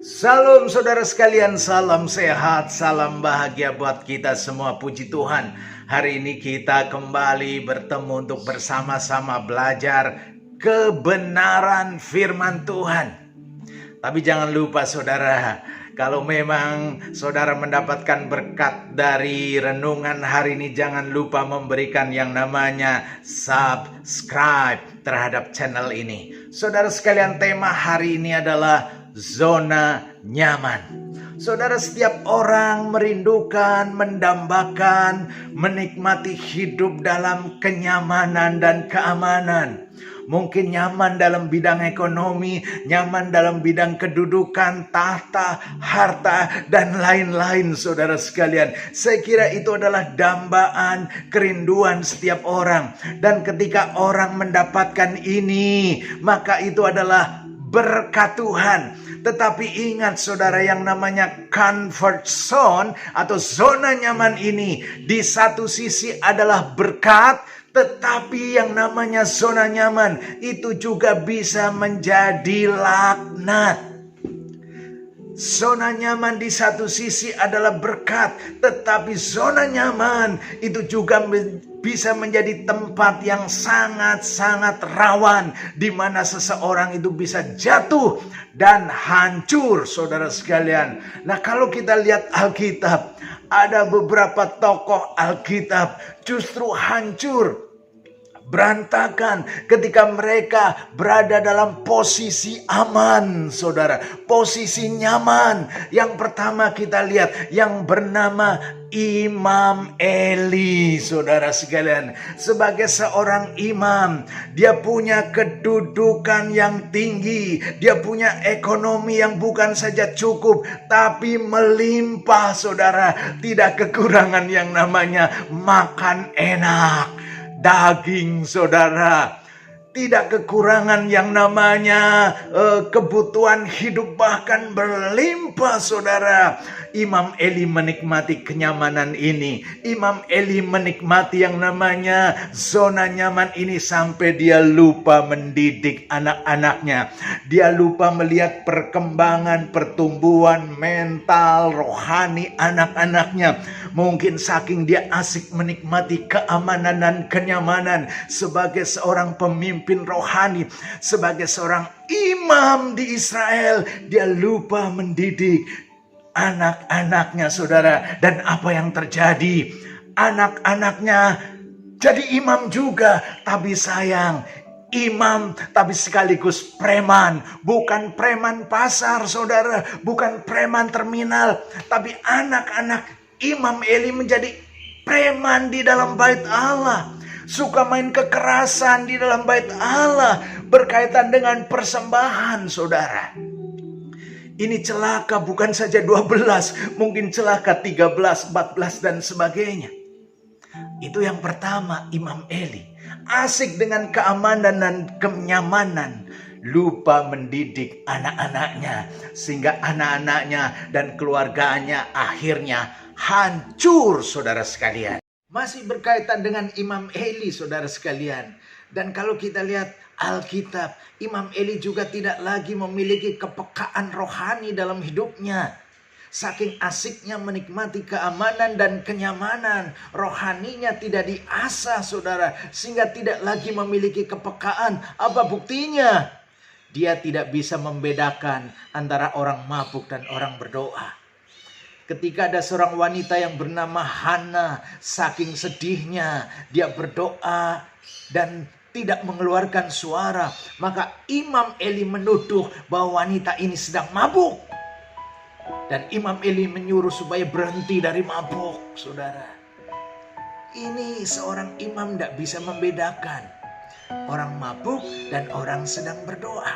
Salam saudara sekalian, salam sehat, salam bahagia buat kita semua. Puji Tuhan, hari ini kita kembali bertemu untuk bersama-sama belajar kebenaran firman Tuhan. Tapi jangan lupa saudara, kalau memang saudara mendapatkan berkat dari renungan hari ini, jangan lupa memberikan yang namanya subscribe terhadap channel ini. Saudara sekalian, tema hari ini adalah zona nyaman. Saudara, setiap orang merindukan, mendambakan, menikmati hidup dalam kenyamanan dan keamanan. Mungkin nyaman dalam bidang ekonomi, nyaman dalam bidang kedudukan, tahta, harta, dan lain-lain saudara sekalian. Saya kira itu adalah dambaan, kerinduan setiap orang. Dan ketika orang mendapatkan ini, maka itu adalah berkat Tuhan. Tetapi ingat saudara, yang namanya comfort zone atau zona nyaman ini di satu sisi adalah berkat, tetapi yang namanya zona nyaman itu juga bisa menjadi laknat. Zona nyaman di satu sisi adalah berkat, tetapi zona nyaman itu juga bisa menjadi tempat yang sangat-sangat rawan, di mana seseorang itu bisa jatuh dan hancur, saudara sekalian. Nah, kalau kita lihat Alkitab, ada beberapa tokoh Alkitab justru hancur, berantakan ketika mereka berada dalam posisi aman, saudara. Posisi nyaman. Yang pertama kita lihat yang bernama Imam Eli, saudara sekalian. Sebagai seorang imam, dia punya kedudukan yang tinggi. Dia punya ekonomi yang bukan saja cukup, tapi melimpah, saudara. Tidak kekurangan yang namanya makan enak, daging, saudara. Tidak kekurangan yang namanya kebutuhan hidup, bahkan berlimpah, saudara. Imam Eli menikmati kenyamanan ini. Imam Eli menikmati yang namanya zona nyaman ini sampai dia lupa mendidik anak-anaknya. Dia lupa melihat perkembangan, pertumbuhan mental, rohani anak-anaknya. Mungkin saking dia asik menikmati keamanan dan kenyamanan sebagai seorang pemimpin rohani, sebagai seorang imam di Israel, dia lupa mendidik anak-anaknya, saudara. Dan apa yang terjadi? Anak-anaknya jadi imam juga, tapi sayang, imam tapi sekaligus preman. Bukan preman pasar, saudara, bukan preman terminal, tapi anak-anak Imam Eli menjadi preman di dalam bait Allah. Suka main kekerasan di dalam bait Allah berkaitan dengan persembahan, saudara. Ini celaka bukan saja 12, mungkin celaka 13, 14 dan sebagainya. Itu yang pertama, Imam Eli asik dengan keamanan dan kenyamanan, lupa mendidik anak-anaknya, sehingga anak-anaknya dan keluarganya akhirnya hancur, saudara sekalian. Masih berkaitan dengan Imam Eli, saudara sekalian. Dan kalau kita lihat Alkitab, Imam Eli juga tidak lagi memiliki kepekaan rohani dalam hidupnya. Saking asiknya menikmati keamanan dan kenyamanan, rohaninya tidak diasah, saudara, sehingga tidak lagi memiliki kepekaan. Apa buktinya? Dia tidak bisa membedakan antara orang mabuk dan orang berdoa. Ketika ada seorang wanita yang bernama Hana, saking sedihnya dia berdoa dan tidak mengeluarkan suara, maka Imam Eli menuduh bahwa wanita ini sedang mabuk. Dan Imam Eli menyuruh supaya berhenti dari mabuk, saudara. Ini seorang imam tidak bisa membedakan orang mabuk dan orang sedang berdoa.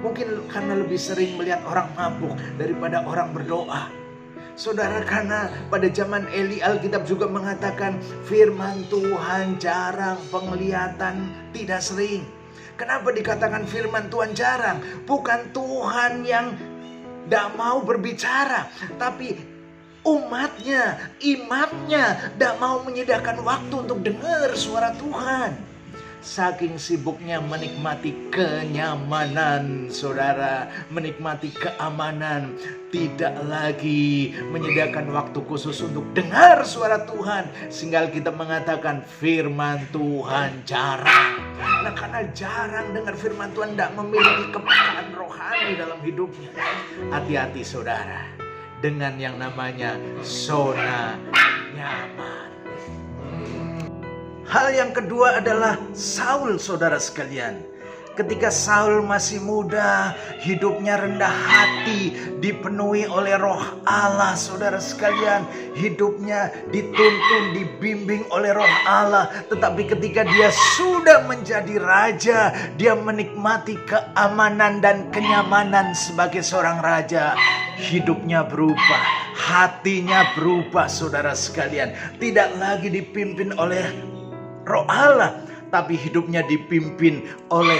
Mungkin karena lebih sering melihat orang mabuk daripada orang berdoa. Saudara, karena pada zaman Eli, Alkitab juga mengatakan firman Tuhan jarang, penglihatan tidak sering. Kenapa dikatakan firman Tuhan jarang? Bukan Tuhan yang tidak mau berbicara, tapi umatnya, imamnya tidak mau menyediakan waktu untuk dengar suara Tuhan. Saking sibuknya menikmati kenyamanan, saudara, menikmati keamanan, tidak lagi menyediakan waktu khusus untuk dengar suara Tuhan, sehingga kita mengatakan firman Tuhan jarang. Nah, karena jarang dengar firman Tuhan, tidak memiliki kepekaan rohani dalam hidupnya. Hati-hati saudara dengan yang namanya zona nyaman. Hal yang kedua adalah Saul, saudara sekalian. Ketika Saul masih muda, hidupnya rendah hati, dipenuhi oleh roh Allah, saudara sekalian. Hidupnya dituntun, dibimbing oleh roh Allah. Tetapi ketika dia sudah menjadi raja, dia menikmati keamanan dan kenyamanan sebagai seorang raja. Hidupnya berubah, hatinya berubah, saudara sekalian. Tidak lagi dipimpin oleh roh Allah, tapi hidupnya dipimpin oleh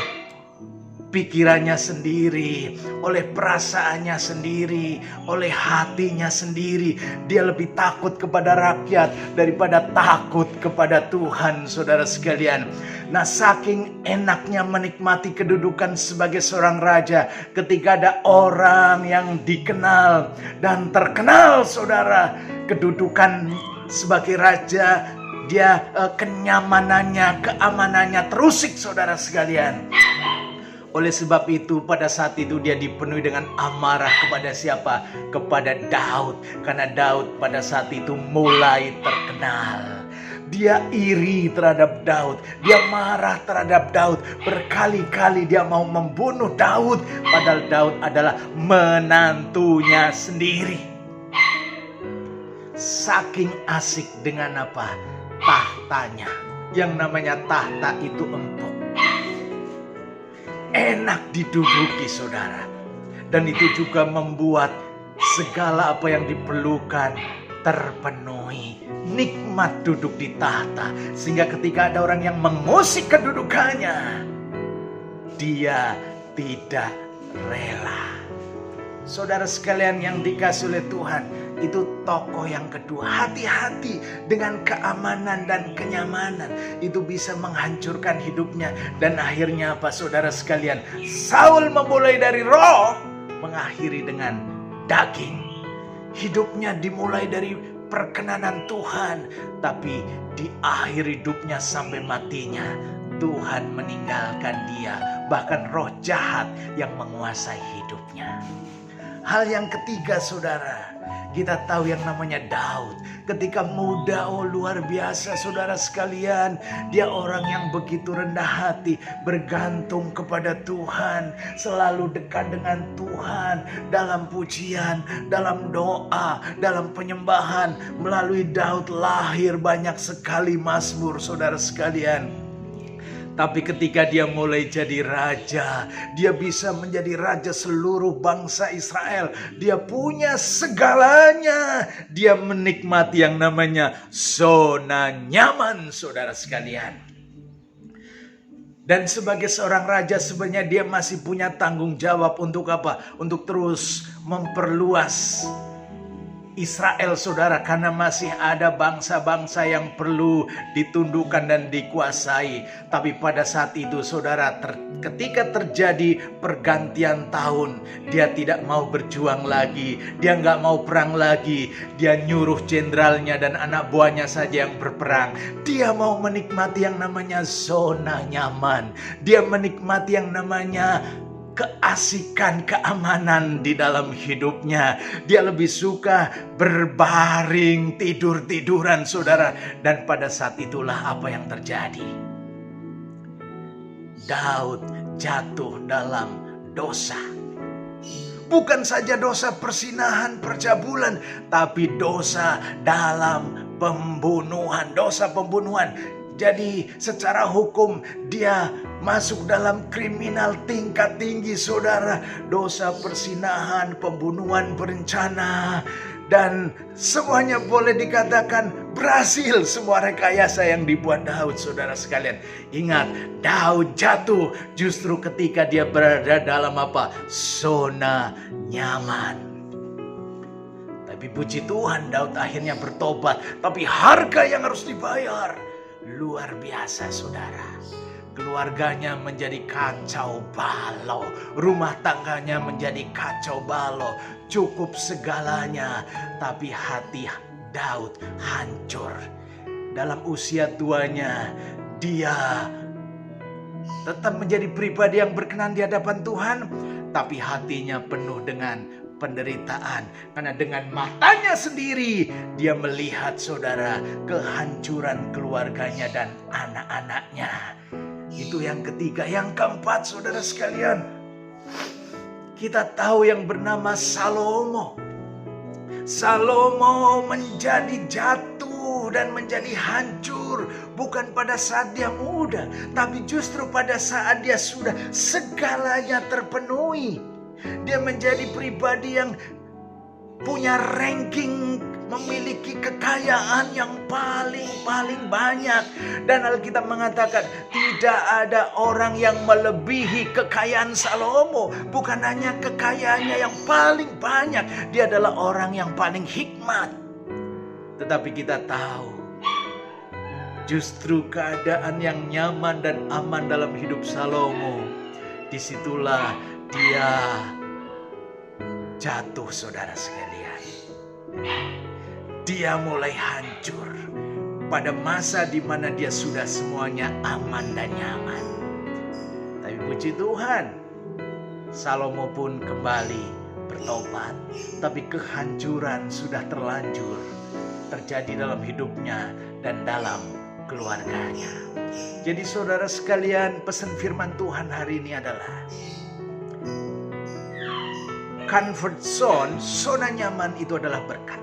pikirannya sendiri, oleh perasaannya sendiri, oleh hatinya sendiri. Dia lebih takut kepada rakyat daripada takut kepada Tuhan, saudara sekalian. Nah, saking enaknya menikmati kedudukan sebagai seorang raja, ketika ada orang yang dikenal dan terkenal, saudara, kedudukan sebagai raja, dia kenyamanannya, keamanannya terusik, saudara sekalian. Oleh sebab itu pada saat itu dia dipenuhi dengan amarah kepada siapa? Kepada Daud. Karena Daud pada saat itu mulai terkenal. Dia iri terhadap Daud. Dia marah terhadap Daud. Berkali-kali dia mau membunuh Daud. Padahal Daud adalah menantunya sendiri. Saking asik dengan apa? Tahtanya. Yang namanya tahta itu empuk, enak diduduki, saudara. Dan itu juga membuat segala apa yang diperlukan terpenuhi. Nikmat duduk di tahta, sehingga ketika ada orang yang mengusik kedudukannya, dia tidak rela. Saudara sekalian yang dikasihi oleh Tuhan, itu tokoh yang kedua. Hati-hati dengan keamanan dan kenyamanan. Itu bisa menghancurkan hidupnya. Dan akhirnya apa, saudara sekalian? Saul memulai dari roh, mengakhiri dengan daging. Hidupnya dimulai dari perkenanan Tuhan, tapi di akhir hidupnya sampai matinya, Tuhan meninggalkan dia. Bahkan roh jahat yang menguasai hidupnya. Hal yang ketiga, saudara, kita tahu yang namanya Daud. Ketika muda, luar biasa, saudara sekalian. Dia orang yang begitu rendah hati, bergantung kepada Tuhan, selalu dekat dengan Tuhan, dalam pujian, dalam doa, dalam penyembahan. Melalui Daud lahir banyak sekali mazmur, saudara sekalian. Tapi ketika dia mulai jadi raja, dia bisa menjadi raja seluruh bangsa Israel. Dia punya segalanya. Dia menikmati yang namanya zona nyaman, saudara sekalian. Dan sebagai seorang raja sebenarnya dia masih punya tanggung jawab untuk apa? Untuk terus memperluas Israel, saudara, karena masih ada bangsa-bangsa yang perlu ditundukkan dan dikuasai. Tapi pada saat itu, saudara, ketika terjadi pergantian tahun, dia tidak mau berjuang lagi, dia nggak mau perang lagi. Dia nyuruh jenderalnya dan anak buahnya saja yang berperang. Dia mau menikmati yang namanya zona nyaman. Dia menikmati yang namanya keasikan, keamanan di dalam hidupnya. Dia lebih suka berbaring, tidur-tiduran, saudara. Dan pada saat itulah apa yang terjadi. Daud jatuh dalam dosa. Bukan saja dosa persinahan, percabulan, tapi dosa dalam pembunuhan. Dosa pembunuhan. Jadi secara hukum dia masuk dalam kriminal tingkat tinggi, saudara. Dosa persinahan, pembunuhan berencana, dan semuanya boleh dikatakan berhasil. Semua rekayasa yang dibuat Daud, saudara sekalian. Ingat, Daud jatuh justru ketika dia berada dalam apa? Zona nyaman. Tapi puji Tuhan, Daud akhirnya bertobat. Tapi harga yang harus dibayar luar biasa, saudara. keluarganya menjadi kacau balau, rumah tangganya menjadi kacau balau, cukup segalanya, tapi hati Daud hancur. Dalam usia tuanya, dia tetap menjadi pribadi yang berkenan di hadapan Tuhan, tapi hatinya penuh dengan penderitaan. Karena dengan matanya sendiri, dia melihat saudara kehancuran keluarganya dan anak-anaknya. Itu yang ketiga. Yang keempat, saudara sekalian, kita tahu yang bernama Salomo. Salomo menjadi jatuh dan menjadi hancur bukan pada saat dia muda, tapi justru pada saat dia sudah segalanya terpenuhi. Dia menjadi pribadi yang punya ranking, memiliki kekayaan yang paling banyak. Dan Alkitab mengatakan tidak ada orang yang melebihi kekayaan Salomo. Bukan hanya kekayaannya yang paling banyak, dia adalah orang yang paling hikmat. Tetapi kita tahu, justru keadaan yang nyaman dan aman dalam hidup Salomo, disitulah dia jatuh, saudara sekalian. Dia mulai hancur pada masa di mana dia sudah semuanya aman dan nyaman. Tapi puji Tuhan, Salomo pun kembali bertobat. Tapi kehancuran sudah terlanjur terjadi dalam hidupnya dan dalam keluarganya. Jadi saudara sekalian, pesan firman Tuhan hari ini adalah comfort zone, zona nyaman itu adalah berkat.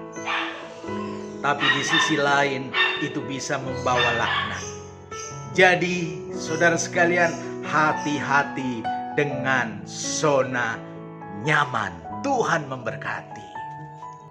Tapi di sisi lain itu bisa membawa laknat. Jadi saudara sekalian, hati-hati dengan zona nyaman. Tuhan memberkati.